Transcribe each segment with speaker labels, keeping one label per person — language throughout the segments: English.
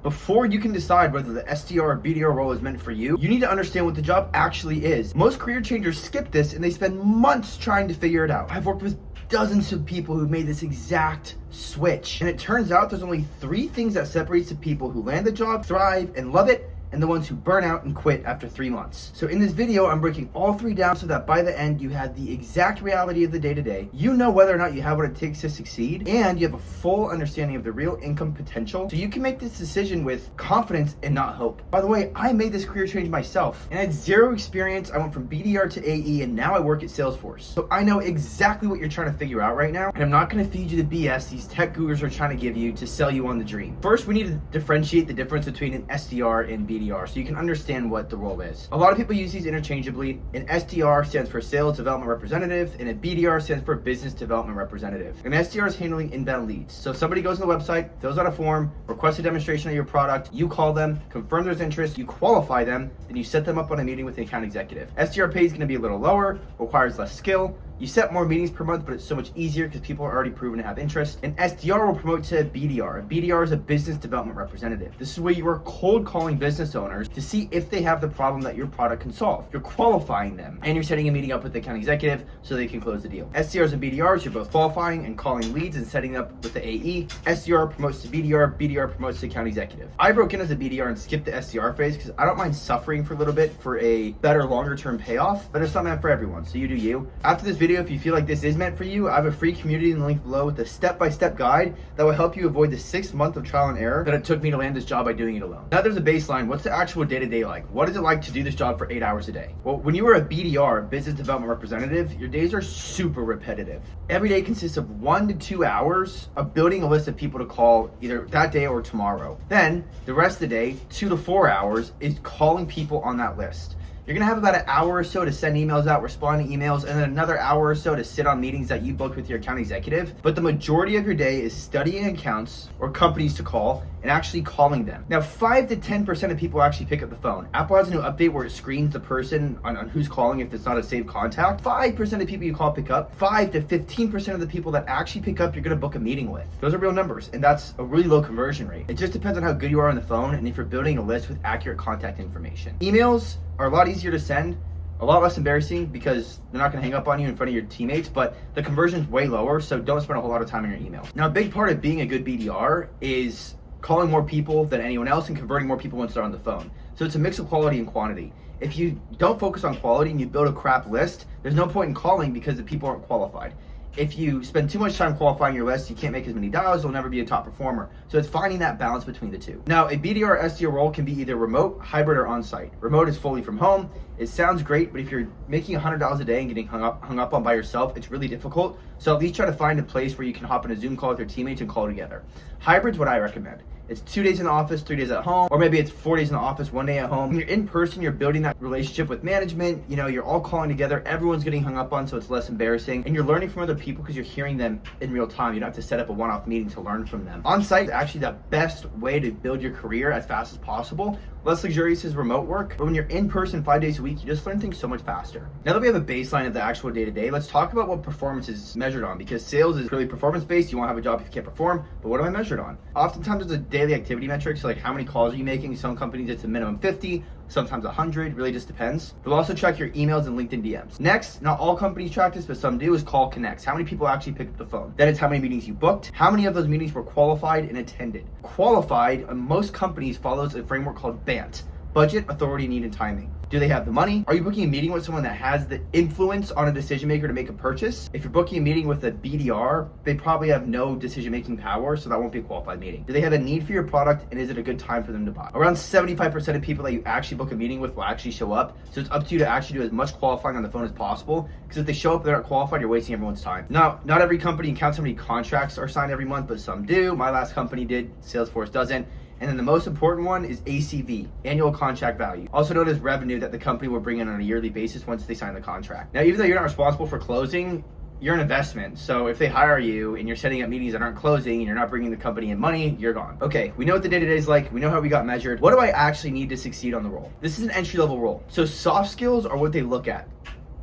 Speaker 1: Before you can decide whether the SDR or BDR role is meant for you, you need to understand what the job actually is. Most career changers skip this and they spend months trying to figure it out. I've worked with dozens of people who've made this exact switch. And it turns out there's only 3 things that separates the people who land the job, thrive, and love it, and the ones who burn out and quit after 3 months. So in this video, I'm breaking all 3 down so that by the end, you have the exact reality of the day-to-day, you know whether or not you have what it takes to succeed, and you have a full understanding of the real income potential, so you can make this decision with confidence and not hope. By the way, I made this career change myself, and I had 0 experience. I went from BDR to AE, and now I work at Salesforce. So I know exactly what you're trying to figure out right now, and I'm not gonna feed you the BS these tech gurus are trying to give you to sell you on the dream. First, we need to differentiate the difference between an SDR and BDR, so you can understand what the role is. A lot of people use these interchangeably. An SDR stands for Sales Development Representative, and a BDR stands for Business Development Representative. An SDR is handling inbound leads. So if somebody goes on the website, fills out a form, requests a demonstration of your product, you call them, confirm there's interest, you qualify them, then you set them up on a meeting with the account executive. SDR pay is going to be a little lower, requires less skill. You set more meetings per month, but it's so much easier because people are already proven to have interest. An SDR will promote to a BDR. A BDR is a business development representative. This is where you are cold calling business owners to see if they have the problem that your product can solve. You're qualifying them, and you're setting a meeting up with the account executive so they can close the deal. SDRs and BDRs, you're both qualifying and calling leads and setting up with the AE. SDR promotes to BDR, BDR promotes to account executive. I broke in as a BDR and skipped the SDR phase because I don't mind suffering for a little bit for a better longer term payoff, but it's not meant for everyone, so you do you. After this video, if you feel like this is meant for you, I have a free community in the link below with a step-by-step guide that will help you avoid the 6 months of trial and error that it took me to land this job by doing it alone. Now there's a baseline. What's the actual day-to-day like? What is it like to do this job for 8 hours a day? Well, when you are a BDR, business development representative, your days are super repetitive. Every day consists of 1 to 2 hours of building a list of people to call either that day or tomorrow. Then the rest of the day, 2 to 4 hours, is calling people on that list. You're gonna have about an hour or so to send emails out, respond to emails, and then another hour or so to sit on meetings that you booked with your account executive. But the majority of your day is studying accounts or companies to call and actually calling them. Now, 5 to 10% of people actually pick up the phone. Apple has a new update where it screens the person on who's calling if it's not a saved contact. 5% of people you call pick up. 5 to 15% of the people that actually pick up, you're gonna book a meeting with. Those are real numbers, and that's a really low conversion rate. It just depends on how good you are on the phone and if you're building a list with accurate contact information. Emails are a lot easier to send, a lot less embarrassing because they're not gonna hang up on you in front of your teammates, but the conversion's way lower, so don't spend a whole lot of time on your emails. Now, a big part of being a good BDR is calling more people than anyone else and converting more people once they're on the phone. So it's a mix of quality and quantity. If you don't focus on quality and you build a crap list, there's no point in calling because the people aren't qualified. If you spend too much time qualifying your list, you can't make as many dials, you'll never be a top performer. So it's finding that balance between the two. Now, a BDR or SDR role can be either remote, hybrid, or on-site. Remote is fully from home. It sounds great, but if you're making $100 a day and getting hung up on by yourself, it's really difficult. So at least try to find a place where you can hop in a Zoom call with your teammates and call together. Hybrid's what I recommend. It's 2 days in the office, 3 days at home, or maybe it's 4 days in the office, 1 day at home. When you're in person, you're building that relationship with management. You know, you're all calling together. Everyone's getting hung up on, so it's less embarrassing. And you're learning from other people because you're hearing them in real time. You don't have to set up a one-off meeting to learn from them. On-site is actually the best way to build your career as fast as possible. Less luxurious is remote work, but when you're in person 5 days a week, you just learn things so much faster. Now that we have a baseline of the actual day-to-day, let's talk about what performance is measured on, because sales is really performance-based. You won't have a job if you can't perform, but what am I measured on? Oftentimes there's a daily activity metric, so like how many calls are you making? Some companies it's a minimum 50, sometimes 100, really just depends. We'll also track your emails and LinkedIn DMs. Next, not all companies track this, but some do, is call connects. How many people actually pick up the phone? Then it's how many meetings you booked, how many of those meetings were qualified and attended. Qualified, most companies follows a framework called BANT. Budget, authority, need, and timing. Do they have the money? Are you booking a meeting with someone that has the influence on a decision maker to make a purchase? If you're booking a meeting with a BDR, they probably have no decision-making power, so that won't be a qualified meeting. Do they have a need for your product, and is it a good time for them to buy? Around 75% of people that you actually book a meeting with will actually show up, so it's up to you to actually do as much qualifying on the phone as possible, because if they show up, they're not qualified, you're wasting everyone's time. Now, not every company counts how many contracts are signed every month, but some do. My last company did, Salesforce doesn't. And then the most important one is ACV, annual contract value, also known as revenue that the company will bring in on a yearly basis once they sign the contract. Now, even though you're not responsible for closing, you're an investment. So if they hire you and you're setting up meetings that aren't closing and you're not bringing the company in money, you're gone. Okay, we know what the day-to-day is like. We know how we got measured. What do I actually need to succeed on the role? This is an entry-level role. So soft skills are what they look at.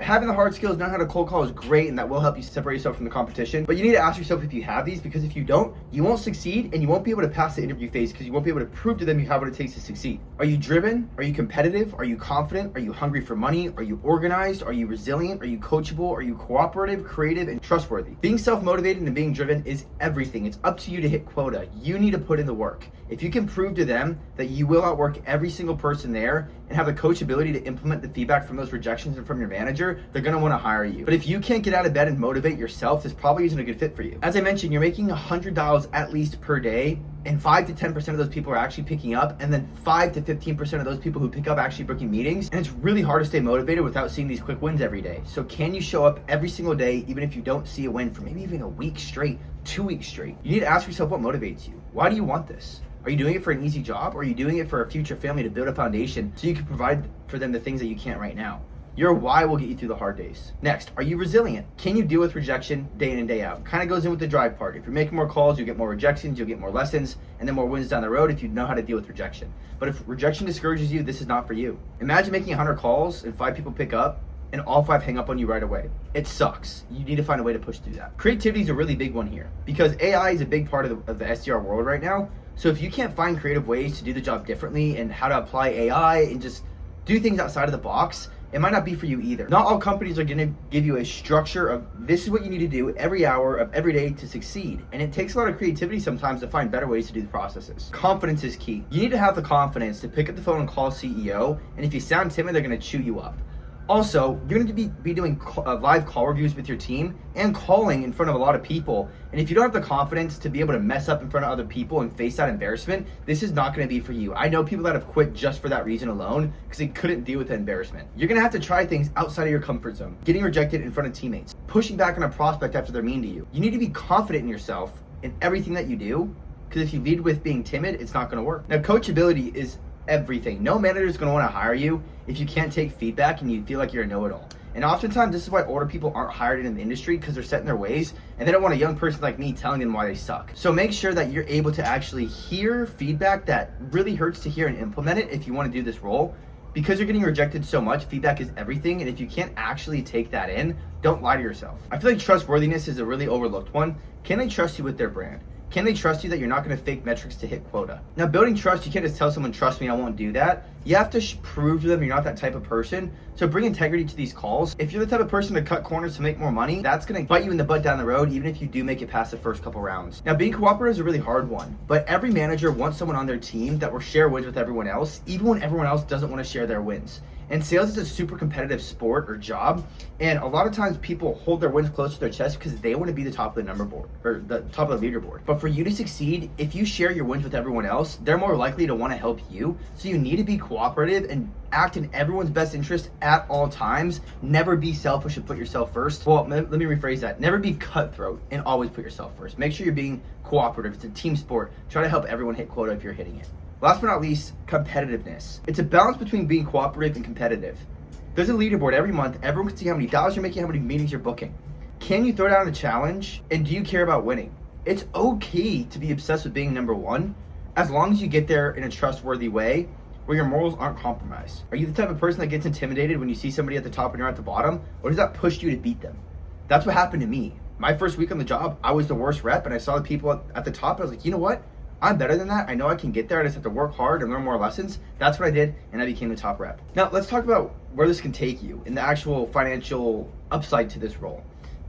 Speaker 1: Having the hard skills, knowing how to cold call is great, and that will help you separate yourself from the competition. But you need to ask yourself if you have these, because if you don't, you won't succeed and you won't be able to pass the interview phase because you won't be able to prove to them you have what it takes to succeed. Are you driven? Are you competitive? Are you confident? Are you hungry for money? Are you organized? Are you resilient? Are you coachable? Are you cooperative, creative, and trustworthy? Being self-motivated and being driven is everything. It's up to you to hit quota. You need to put in the work. If you can prove to them that you will outwork every single person there and have the coachability to implement the feedback from those rejections and from your manager, they're going to want to hire you. But if you can't get out of bed and motivate yourself, this probably isn't a good fit for you. As I mentioned, you're making $100 at least per day, and 5 to 10% of those people are actually picking up, and then 5 to 15% of those people who pick up actually booking meetings. And it's really hard to stay motivated without seeing these quick wins every day. So can you show up every single day, even if you don't see a win for maybe even a week straight, 2 weeks straight? You need to ask yourself what motivates you. Why do you want this? Are you doing it for an easy job, or are you doing it for a future family to build a foundation so you can provide for them the things that you can't right now? Your why will get you through the hard days. Next, are you resilient? Can you deal with rejection day in and day out? Kind of goes in with the drive part. If you're making more calls, you'll get more rejections, you'll get more lessons, and then more wins down the road if you know how to deal with rejection. But if rejection discourages you, this is not for you. Imagine making 100 calls and 5 people pick up, and all 5 hang up on you right away. It sucks. You need to find a way to push through that. Creativity is a really big one here, because AI is a big part of the SDR world right now. So if you can't find creative ways to do the job differently and how to apply AI and just do things outside of the box, it might not be for you either. Not all companies are going to give you a structure of this is what you need to do every hour of every day to succeed. And it takes a lot of creativity sometimes to find better ways to do the processes. Confidence is key. You need to have the confidence to pick up the phone and call CEO. And if you sound timid, they're going to chew you up. Also, you're going to be doing live call reviews with your team and calling in front of a lot of people. And if you don't have the confidence to be able to mess up in front of other people and face that embarrassment, this is not going to be for you. I know people that have quit just for that reason alone because they couldn't deal with the embarrassment. You're going to have to try things outside of your comfort zone. Getting rejected in front of teammates, pushing back on a prospect after they're mean to you. You need to be confident in yourself in everything that you do, because if you lead with being timid, it's not going to work. Now, coachability is everything. No manager is going to want to hire you if you can't take feedback and you feel like you're a know-it-all. And oftentimes this is why older people aren't hired in the industry, because they're set in their ways and they don't want a young person like me telling them why they suck. So make sure that you're able to actually hear feedback that really hurts to hear and implement it if you want to do this role. Because you're getting rejected so much, feedback is everything, and if you can't actually take that in, don't lie to yourself. I feel like trustworthiness is a really overlooked one. Can they trust you with their brand? Can they trust you that you're not going to fake metrics to hit quota? Now, building trust, you can't just tell someone, trust me, I won't do that. You have to prove to them you're not that type of person. So bring integrity to these calls. If you're the type of person to cut corners to make more money, that's going to bite you in the butt down the road, even if you do make it past the first couple rounds. Now, being cooperative is a really hard one, but every manager wants someone on their team that will share wins with everyone else, even when everyone else doesn't want to share their wins. And sales is a super competitive sport or job, and a lot of times people hold their wins close to their chest because they want to be the top of the number board or the top of the leaderboard. But for you to succeed, if you share your wins with everyone else, they're more likely to want to help you. So you need to be cooperative and act in everyone's best interest at all times. Never be selfish and put yourself first. Well, let me rephrase that. Never be cutthroat and always put yourself first. Make sure you're being cooperative. It's a team sport. Try to help everyone hit quota if you're hitting it. Last but not least, competitiveness. It's a balance between being cooperative and competitive. There's a leaderboard every month. Everyone can see how many dollars you're making, how many meetings you're booking. Can you throw down a challenge? And do you care about winning? It's okay to be obsessed with being number one, as long as you get there in a trustworthy way where your morals aren't compromised. Are you the type of person that gets intimidated when you see somebody at the top and you're at the bottom? Or does that push you to beat them? That's what happened to me. My first week on the job, I was the worst rep, and I saw the people at the top. I was like, you know what? I'm better than that. I know I can get there. I just have to work hard and learn more lessons. That's what I did, and I became the top rep. Now, let's talk about where this can take you and the actual financial upside to this role.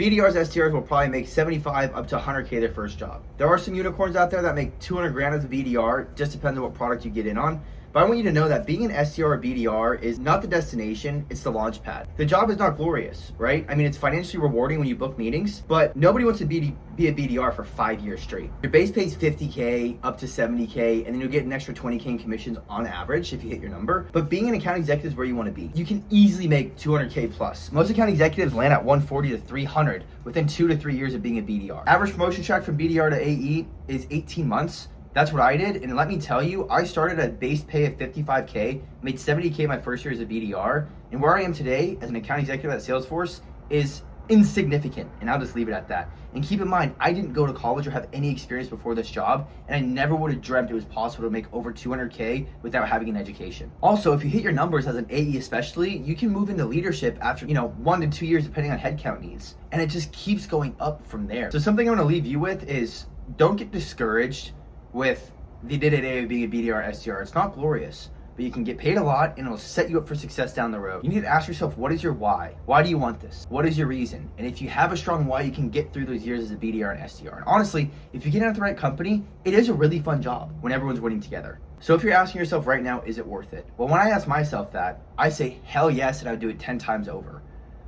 Speaker 1: BDRs, SDRs will probably make 75 up to 100K their first job. There are some unicorns out there that make 200 grand as a BDR. Just depends on what product you get in on. But I want you to know that being an SDR or BDR is not the destination, it's the launch pad. The job is not glorious, right? I mean, it's financially rewarding when you book meetings, but nobody wants to be a BDR for 5 years straight. Your base pay is 50K up to 70K, and then you'll get an extra 20K in commissions on average if you hit your number. But being an account executive is where you want to be. You can easily make 200K plus. Most account executives land at 140 to 300 within 2 to 3 years of being a BDR. Average promotion track from BDR to AE is 18 months. That's what I did, and let me tell you, I started at base pay of 55K, made 70K my first year as a BDR, and where I am today as an account executive at Salesforce is insignificant, and I'll just leave it at that. And keep in mind, I didn't go to college or have any experience before this job, and I never would have dreamt it was possible to make over 200K without having an education. Also, if you hit your numbers as an AE especially, you can move into leadership after, 1 to 2 years depending on headcount needs. And it just keeps going up from there. So something I'm gonna leave you with is, don't get discouraged with the day-to-day of being a BDR, SDR. It's not glorious, but you can get paid a lot and it'll set you up for success down the road. You need to ask yourself, what is your why? Why do you want this? What is your reason? And if you have a strong why, you can get through those years as a BDR and SDR. And honestly, if you get in at the right company, it is a really fun job when everyone's winning together. So if you're asking yourself right now, is it worth it? Well, when I ask myself that, I say, hell yes, and I would do it 10 times over.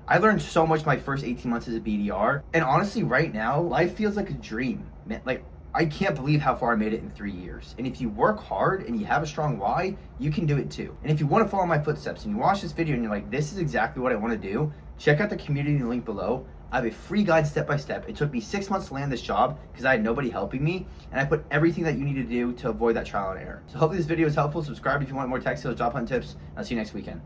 Speaker 1: I learned so much my first 18 months as a BDR. And honestly, right now, life feels like a dream. Man, I can't believe how far I made it in 3 years. And if you work hard and you have a strong why, you can do it too. And if you want to follow my footsteps and you watch this video and you're like, this is exactly what I want to do, check out the community link below. I have a free guide step-by-step. It took me 6 months to land this job because I had nobody helping me. And I put everything that you need to do to avoid that trial and error. So hopefully this video is helpful. Subscribe if you want more tech sales, job hunt tips. I'll see you next weekend.